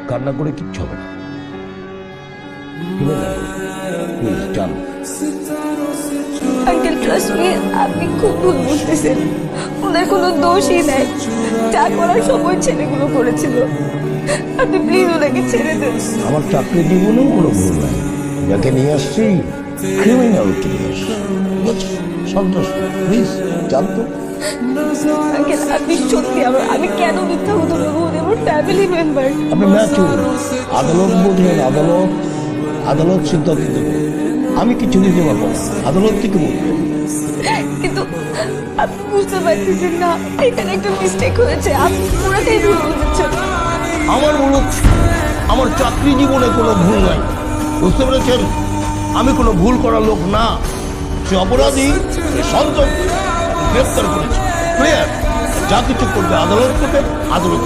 কান্না করে কিচ্ছু হবে না। জান আঙ্কেল ট্রাস্ট মি, আপনি খুব ভুল বুঝতেছেন। ওদের কোনো দোষই নাই, যা করার সময় ছেলেগুলো করেছিল। আপনি প্লিজ ওনাকে ছেড়ে দেন। আমার চাকরি জীবনেও কোনো ভুল নাই। যাকে নিয়ে আসছি ক্রিমিনালকে নিয়ে আসছি। সন্তোষ প্লিজ জানতো। আঙ্কেল আপনি সত্যি আমি কেন মিথ্যা কথা বলবো? ওদের আমার ফ্যামিলি মেম্বার। আপনি ম্যাচুর, আদালত বলবেন, আদালত সিদ্ধান্ত দেবে। আমি কিছু দিতে পারবো না, আদালত থেকে বলবে। কিন্তু আপনি বুঝতে পারতেছেন না, এখানে একটা মিস্টেক হয়েছে। আপনি পুরোটাই ভুল বুঝেছেন। আমার মূলক আমার চাকরি জীবনে কোনো ভুল নাই, বুঝতে পেরেছেন? আমি কোনো ভুল করার লোক না। সে অপরাধী, সে সন্তোষ গ্রেফতার করেছে। ক্লিয়ার? যা কিছু করবে আদালত করবে, আদালত